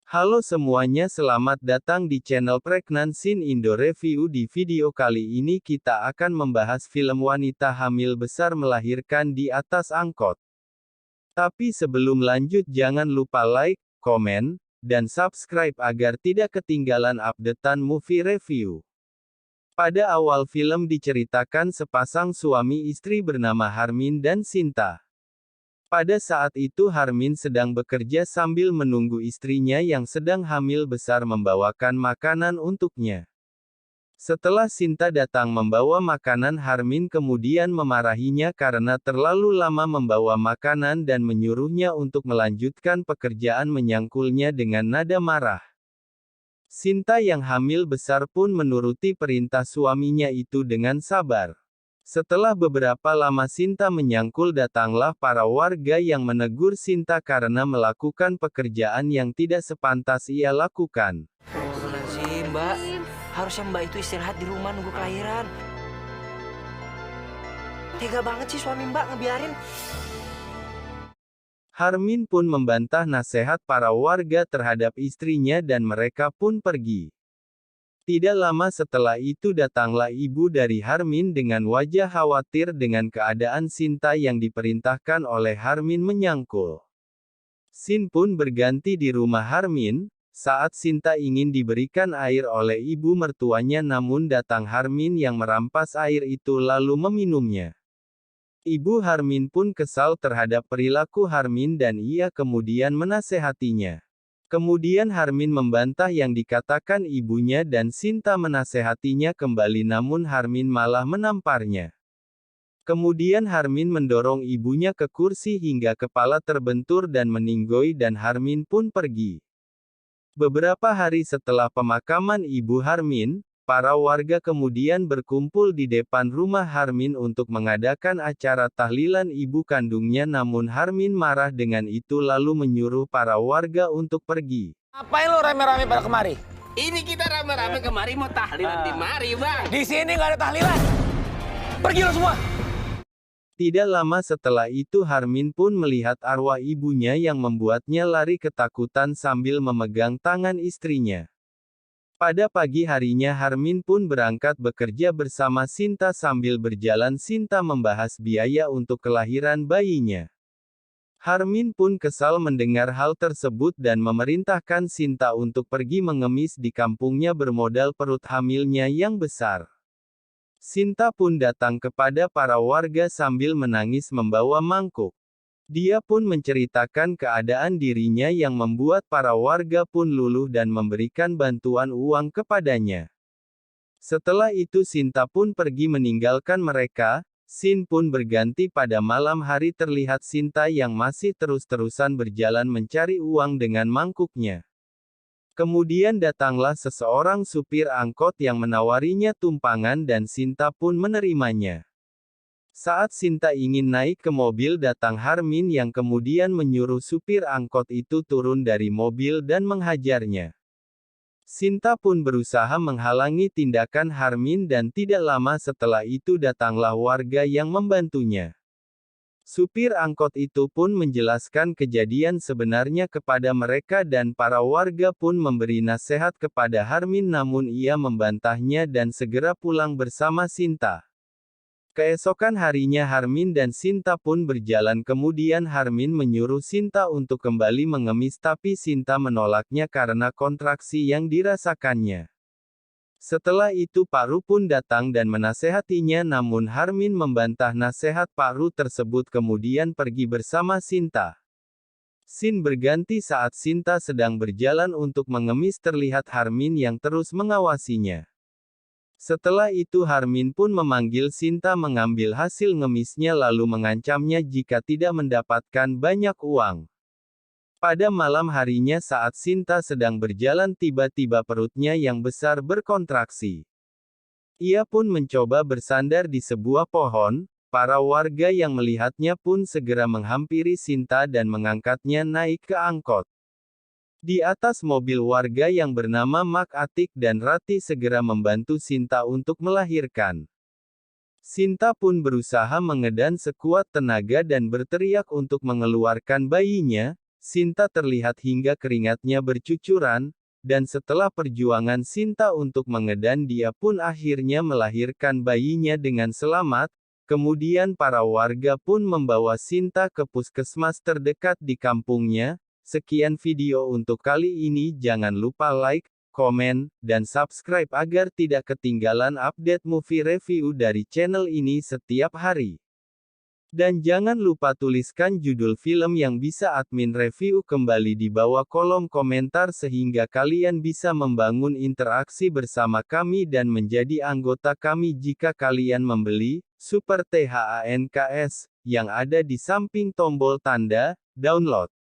Halo semuanya, selamat datang di channel Pregnancy Indo Review. Di video kali ini kita akan membahas film wanita hamil besar melahirkan di atas angkot. Tapi sebelum lanjut jangan lupa like, komen, dan subscribe agar tidak ketinggalan updatean movie review. Pada awal film diceritakan sepasang suami istri bernama Harmin dan Sinta. Pada saat itu Harmin sedang bekerja sambil menunggu istrinya yang sedang hamil besar membawakan makanan untuknya. Setelah Sinta datang membawa makanan, Harmin kemudian memarahinya karena terlalu lama membawa makanan dan menyuruhnya untuk melanjutkan pekerjaan, menyangkulnya dengan nada marah. Sinta yang hamil besar pun menuruti perintah suaminya itu dengan sabar. Setelah beberapa lama Sinta menyangkul, datanglah para warga yang menegur Sinta karena melakukan pekerjaan yang tidak sepantas ia lakukan. Astagfirullahaladzim, Mbak. Harusnya Mbak itu istirahat di rumah nunggu kelahiran. Tega banget sih suami Mbak ngebiarin. Harmin pun membantah nasihat para warga terhadap istrinya dan mereka pun pergi. Tidak lama setelah itu datanglah ibu dari Harmin dengan wajah khawatir dengan keadaan Sinta yang diperintahkan oleh Harmin menyangkul. Sin pun berganti di rumah Harmin, saat Sinta ingin diberikan air oleh ibu mertuanya, namun datang Harmin yang merampas air itu lalu meminumnya. Ibu Harmin pun kesal terhadap perilaku Harmin dan ia kemudian menasehatinya. Kemudian Harmin membantah yang dikatakan ibunya dan Sinta menasehatinya kembali, namun Harmin malah menamparnya. Kemudian Harmin mendorong ibunya ke kursi hingga kepala terbentur dan meninggoy dan Harmin pun pergi. Beberapa hari setelah pemakaman ibu Harmin, para warga kemudian berkumpul di depan rumah Harmin untuk mengadakan acara tahlilan ibu kandungnya, namun Harmin marah dengan itu lalu menyuruh para warga untuk pergi. Ngapain lo rame-rame pada kemari? Ini kita rame-rame kemari mau tahlilan di mari, Bang. Di sini nggak ada tahlilan. Pergi lo semua. Tidak lama setelah itu Harmin pun melihat arwah ibunya yang membuatnya lari ketakutan sambil memegang tangan istrinya. Pada pagi harinya Harmin pun berangkat bekerja bersama Sinta. Sambil berjalan Sinta membahas biaya untuk kelahiran bayinya. Harmin pun kesal mendengar hal tersebut dan memerintahkan Sinta untuk pergi mengemis di kampungnya bermodal perut hamilnya yang besar. Sinta pun datang kepada para warga sambil menangis membawa mangkuk. Dia pun menceritakan keadaan dirinya yang membuat para warga pun luluh dan memberikan bantuan uang kepadanya. Setelah itu Sinta pun pergi meninggalkan mereka. Sin pun berganti pada malam hari, terlihat Sinta yang masih terus-terusan berjalan mencari uang dengan mangkuknya. Kemudian datanglah seseorang supir angkot yang menawarinya tumpangan dan Sinta pun menerimanya. Saat Sinta ingin naik ke mobil, datang Harmin yang kemudian menyuruh supir angkot itu turun dari mobil dan menghajarnya. Sinta pun berusaha menghalangi tindakan Harmin dan tidak lama setelah itu datanglah warga yang membantunya. Supir angkot itu pun menjelaskan kejadian sebenarnya kepada mereka dan para warga pun memberi nasihat kepada Harmin, namun ia membantahnya dan segera pulang bersama Sinta. Keesokan harinya Harmin dan Sinta pun berjalan, kemudian Harmin menyuruh Sinta untuk kembali mengemis tapi Sinta menolaknya karena kontraksi yang dirasakannya. Setelah itu Pak Ru pun datang dan menasehatinya, namun Harmin membantah nasihat Pak Ru tersebut kemudian pergi bersama Sinta. Sin berganti saat Sinta sedang berjalan untuk mengemis, terlihat Harmin yang terus mengawasinya. Setelah itu Harmin pun memanggil Sinta mengambil hasil ngemisnya lalu mengancamnya jika tidak mendapatkan banyak uang. Pada malam harinya saat Sinta sedang berjalan, tiba-tiba perutnya yang besar berkontraksi. Ia pun mencoba bersandar di sebuah pohon. Para warga yang melihatnya pun segera menghampiri Sinta dan mengangkatnya naik ke angkot. Di atas mobil, warga yang bernama Mak Atik dan Rati segera membantu Sinta untuk melahirkan. Sinta pun berusaha mengedan sekuat tenaga dan berteriak untuk mengeluarkan bayinya, Sinta terlihat hingga keringatnya bercucuran, dan setelah perjuangan Sinta untuk mengedan dia pun akhirnya melahirkan bayinya dengan selamat. Kemudian para warga pun membawa Sinta ke puskesmas terdekat di kampungnya. Sekian video untuk kali ini, jangan lupa like, komen, dan subscribe agar tidak ketinggalan update movie review dari channel ini setiap hari. Dan jangan lupa tuliskan judul film yang bisa admin review kembali di bawah kolom komentar sehingga kalian bisa membangun interaksi bersama kami dan menjadi anggota kami jika kalian membeli Super THANKS yang ada di samping tombol tanda download.